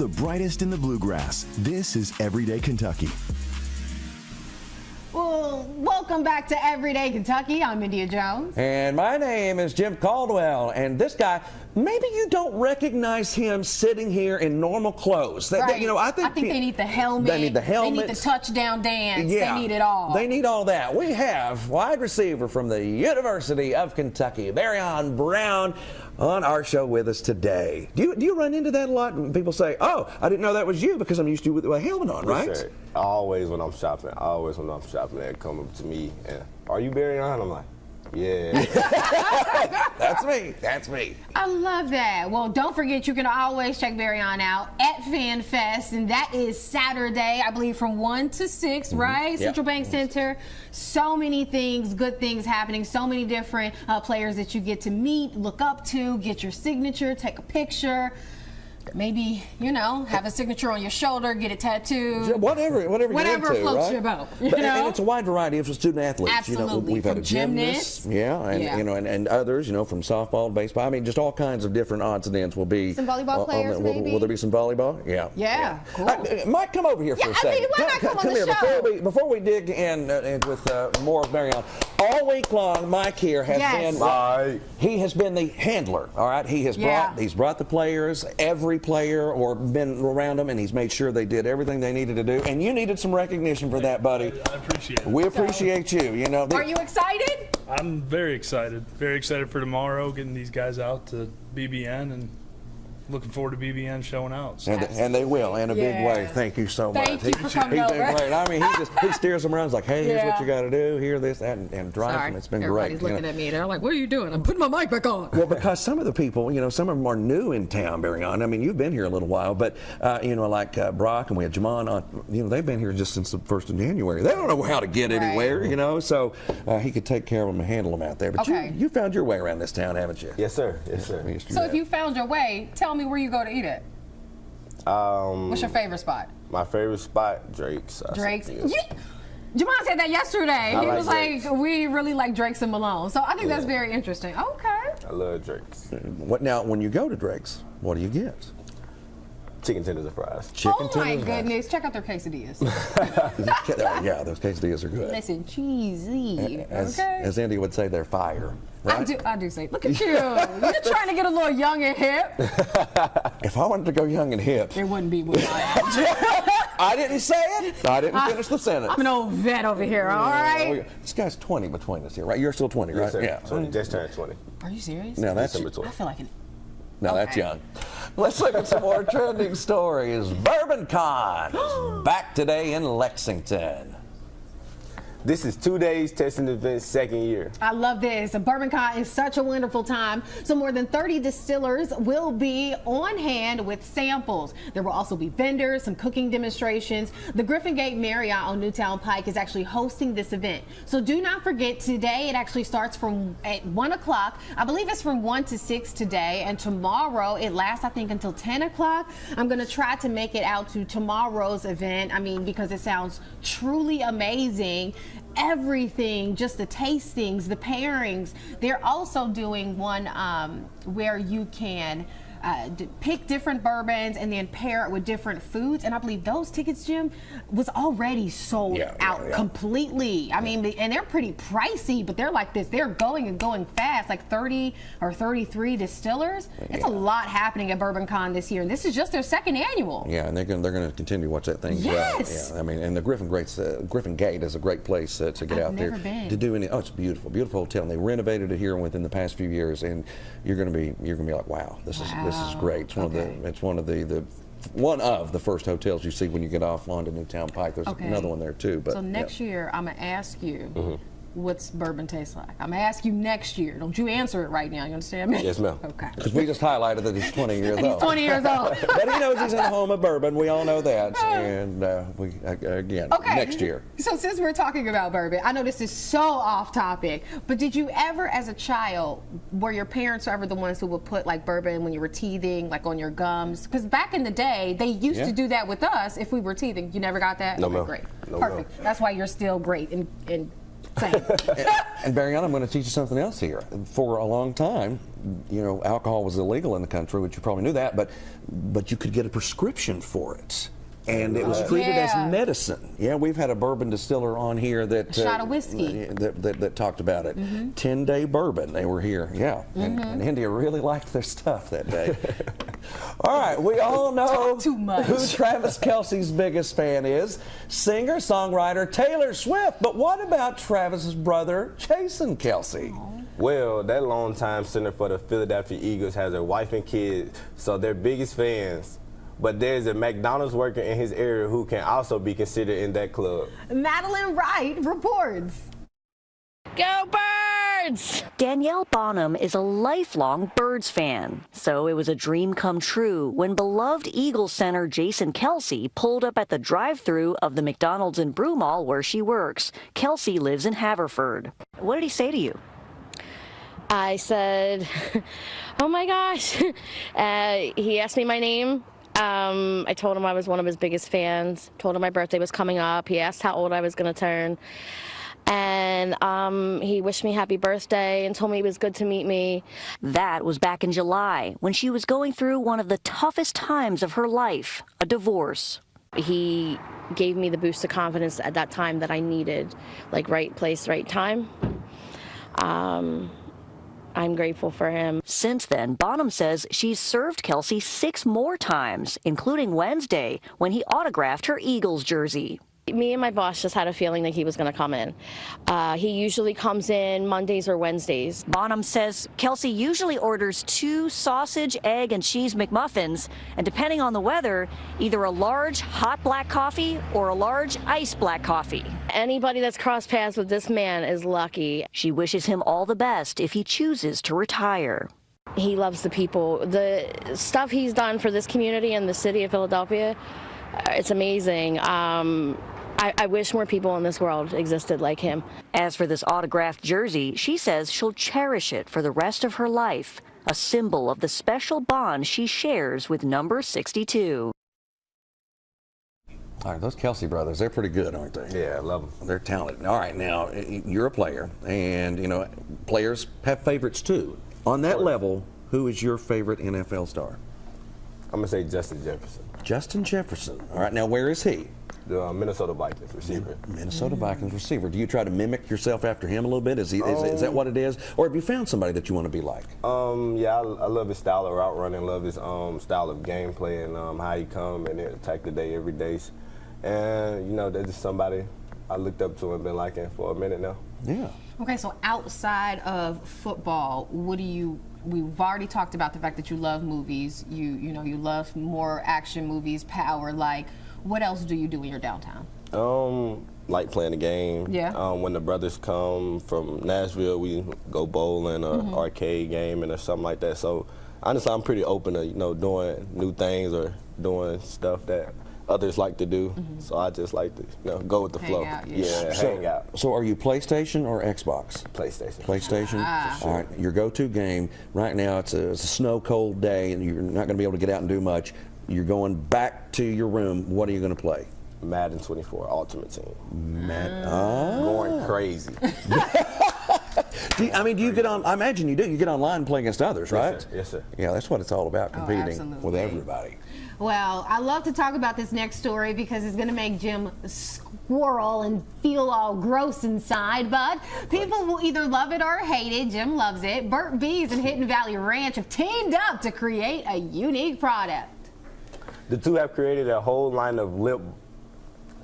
the brightest in the bluegrass. This is Everyday Kentucky. Well, welcome back to Everyday Kentucky. I'm India Jones. And my name is Jim Caldwell. And this guy, maybe you don't recognize him sitting here in normal clothes. Right. I think they need the helmet. They need the helmet. They need the touchdown dance. Yeah, they need it all. They need all that. We have wide receiver from the University of Kentucky, Barion Brown, on our show with us today. Do you run into that a lot? When people say, "Oh, I didn't know that was you," because I'm used to with a helmet on, right? Sure. Always when I'm shopping, they come up to me and, "Are you Barion?" I'm like, "Yeah." That's me. I love that. Well, don't forget, you can always check Barion out at FanFest, and that is Saturday, I believe, from 1 to 6, right? Yeah. Central Bank Center. So many things, good things happening, so many different players that you get to meet, look up to, get your signature, take a picture. Maybe, have a signature on your shoulder, get it tattooed. Whatever you're into, floats right? your boat. And it's a wide variety of student athletes. Absolutely. We've had a gymnast, and others, from softball, baseball. I mean, just all kinds of different odds and ends will be. Some volleyball players, maybe. Will there be some volleyball? Yeah. Cool. Mike, come over here for a second. Why not come on the here show? before we dig in with more of Barion. All week long, Mike here has been. Right. He has been the handler. All right. He's brought the players, every player, or been around them, and he's made sure they did everything they needed to do. And you needed some recognition for that, buddy. I appreciate it. We appreciate you. Are you excited? I'm very excited. Very excited for tomorrow, getting these guys out to BBN, and looking forward to BBN showing out. So. And they will, in a big way. Thank you so much. Thank you for coming He's over. been great. I mean, he steers them around. He's like, hey, here's what you got to do, here, this, that, and drives them. It's been great. Everybody's looking at me. They're like, what are you doing? I'm putting my mic back on. Well, because some of the people, some of them are new in town, Barion. I mean, you've been here a little while, but, like Brock, and we had Jamon on, they've been here just since the 1st of January. They don't know how to get anywhere, so he could take care of them and handle them out there. But you found your way around this town, haven't you? Yes, sir. Yes, sir. So if you found your way, tell me where you go to eat it. What's your favorite spot? My favorite spot, Drake's. Drake's. Jamon said that yesterday. He was like, we really like Drake's and Malone. So I think that's very interesting. Okay. I love Drake's. Now, when you go to Drake's, what do you get? Chicken tenders and fries. Oh my goodness. Check out their quesadillas. Yeah, those quesadillas are good. Listen, cheesy. As Andy would say, they're fire. Right? I do say, look at you. You're trying to get a little young and hip. If I wanted to go young and hip, it wouldn't be with I didn't say it. I didn't finish the sentence. I'm an old vet over here, all right? This guy's 20 between us here, right? You're still 20, right? Yes, sir. Yeah. 20, just turned 20. Are you serious? No, that's December 20. I feel like No, that's young. Let's look at some more trending stories. BourbonCon is back today in Lexington. This is 2 days testing event's second year. I love this. BourbonCon is such a wonderful time. So more than 30 distillers will be on hand with samples. There will also be vendors, some cooking demonstrations. The Griffin Gate Marriott on Newtown Pike is actually hosting this event. So do not forget, today it actually starts at 1 o'clock. I believe it's from 1 to 6 today. And tomorrow it lasts, I think, until 10 o'clock. I'm going to try to make it out to tomorrow's event. I mean, because it sounds truly amazing. Everything, just the tastings, the pairings. They're also doing one where you can pick different bourbons and then pair it with different foods. And I believe those tickets, Jim, was already sold out completely. I mean, and they're pretty pricey, but they're like this. They're going and going fast, like 30 or 33 distillers. It's a lot happening at BourbonCon this year, and this is just their second annual. Yeah, and they're going to continue to watch that thing. Yes. Yeah, I mean, and the Griffin Gate is a great place to get out there to do any. Oh, it's beautiful, beautiful hotel, and they renovated it here within the past few years, and you're going to be like, wow, this is great. It's one of the first hotels you see when you get off onto Newtown Pike. There's another one there too. But so next year, I'm gonna ask you, what's bourbon taste like? I'm gonna ask you next year. Don't you answer it right now. You understand me? Yes, ma'am. Okay. Because we just highlighted that he's 20 years old. He's 20 years old. But he knows he's in the home of bourbon. We all know that. And next year. So since we're talking about bourbon, I know this is so off topic, but did you ever, as a child, were your parents ever the ones who would put like bourbon when you were teething, like on your gums? Because back in the day, they used to do that with us if we were teething. You never got that? No, ma'am. Great. No, Perfect. ma'am. That's why you're still great and Same. And Barion, I'm going to teach you something else here. For a long time, you know, alcohol was illegal in the country, which you probably knew that, but you could get a prescription for it. And it was treated as medicine. Yeah, we've had a bourbon distiller on here that a shot of whiskey that talked about it. 10-day bourbon. They were here. Yeah, and India really liked their stuff that day. All right, we all know who Travis Kelce's biggest fan is: singer, songwriter Taylor Swift. But what about Travis's brother, Jason Kelce? Well, that longtime center for the Philadelphia Eagles has a wife and kids, so they're biggest fans. But there's a McDonald's worker in his area who can also be considered in that club. Madeline Wright reports. Go Birds! Danielle Bonham is a lifelong Birds fan, so it was a dream come true when beloved Eagles center Jason Kelce pulled up at the drive-thru of the McDonald's in Broomall where she works. Kelce lives in Haverford. What did he say to you? I said, oh my gosh. He asked me my name. I told him I was one of his biggest fans, told him my birthday was coming up. He asked how old I was going to turn. And he wished me happy birthday and told me it was good to meet me. That was back in July when she was going through one of the toughest times of her life, a divorce. He gave me the boost of confidence at that time that I needed, like right place, right time. I'm grateful for him. Since then, Bonham says she's served Kelce 6 more times, including Wednesday when he autographed her Eagles jersey. Me and my boss just had a feeling that he was going to come in. He usually comes in Mondays or Wednesdays. Bonham says Kelce usually orders 2 sausage, egg, and cheese McMuffins, and depending on the weather, either a large hot black coffee or a large iced black coffee. Anybody that's crossed paths with this man is lucky. She wishes him all the best if he chooses to retire. He loves the people. The stuff he's done for this community and the city of Philadelphia, it's amazing. I wish more people in this world existed like him. As for this autographed jersey, she says she'll cherish it for the rest of her life, a symbol of the special bond she shares with number 62. All right, those Kelce brothers, they're pretty good, aren't they? Yeah, I love them. They're talented. All right, now, you're a player, and, you know, players have favorites, too. On that level, who is your favorite NFL star? I'm going to say Justin Jefferson. Justin Jefferson. All right, now, where is he? The Minnesota Vikings receiver. Minnesota Vikings receiver. Do you try to mimic yourself after him a little bit? Is that what it is? Or have you found somebody that you want to be like? Yeah, I love his style of route running, love his style of gameplay, and how he come and attack the day every day. And, you know, that's just somebody I looked up to and been liking for a minute now. Yeah. Okay, so outside of football, we've already talked about the fact that you love movies. You love more action movies, power. Like, what else do you do in your downtime? Like playing the game. Yeah. When the brothers come from Nashville, we go bowling or arcade game or something like that. So honestly, I'm pretty open to, you know, doing new things or doing stuff that others like to do. So I just like to, you know, go with the flow. Hang out. So are you PlayStation or Xbox? PlayStation. PlayStation? All right, your go-to game. Right now it's a snow cold day and you're not going to be able to get out and do much. You're going back to your room. What are you going to play? Madden 24 Ultimate Team. Going crazy. Do you get on? I imagine you do. You get online and play against others, right? Yes, sir. Yeah, that's what it's all about, competing with everybody. Well, I love to talk about this next story because it's going to make Jim squirrel and feel all gross inside, but people will either love it or hate it. Jim loves it. Burt Bees and Hidden Valley Ranch have teamed up to create a unique product. The two have created a whole line of lip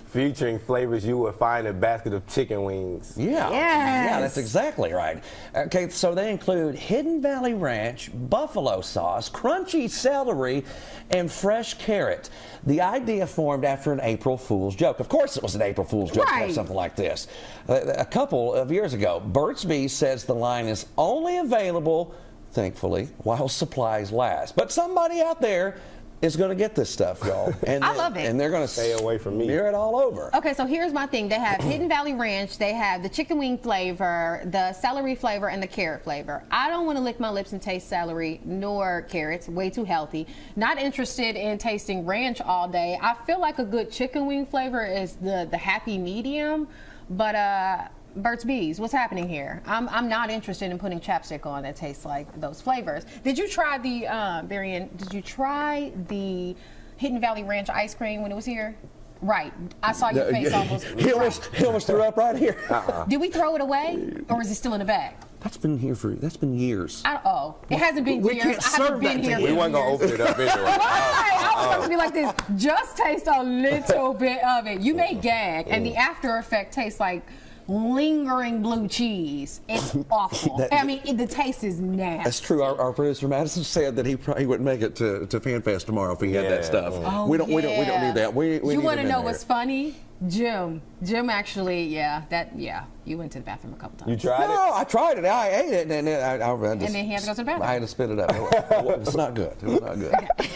featuring flavors you would find in a basket of chicken wings. Yeah. Yes. Yeah, that's exactly right. Okay, so they include Hidden Valley Ranch, buffalo sauce, crunchy celery, and fresh carrot. The idea formed after an April Fool's joke. Of course it was an April Fool's joke to have something like this. A couple of years ago, Burt's Bees says the line is only available, thankfully, while supplies last. But somebody out there is going to get this stuff, y'all. And I love it. And they're going to stay away from me. Smear it all over. Okay, so here's my thing. They have Hidden Valley Ranch, they have the chicken wing flavor, the celery flavor, and the carrot flavor. I don't want to lick my lips and taste celery nor carrots. Way too healthy. Not interested in tasting ranch all day. I feel like a good chicken wing flavor is the happy medium, but Burt's Bees, what's happening here? I'm not interested in putting chapstick on that tastes like those flavors. Did you try the Barion? Did you try the Hidden Valley Ranch ice cream when it was here? Right. I saw your face almost. He almost threw up right here. Did we throw it away, or is it still in the bag? That's been years. It hasn't been We years. can't I haven't serve been that here. to We for weren't gonna years. open it up anyway. Right. I was supposed to be like this. Just taste a little bit of it. You may gag, and the after effect tastes like lingering blue cheese. It's awful. The taste is nasty. That's true. Our producer Madison said that he probably wouldn't make it to FanFest tomorrow if he had that stuff. Oh, we don't need that. We you want to know what's funny? Jim actually, you went to the bathroom a couple times. You tried it? No, I tried it. I ate it, and then I just, And then he had to go to the bathroom. I had to spit it up. It's not good. It was not good. Okay.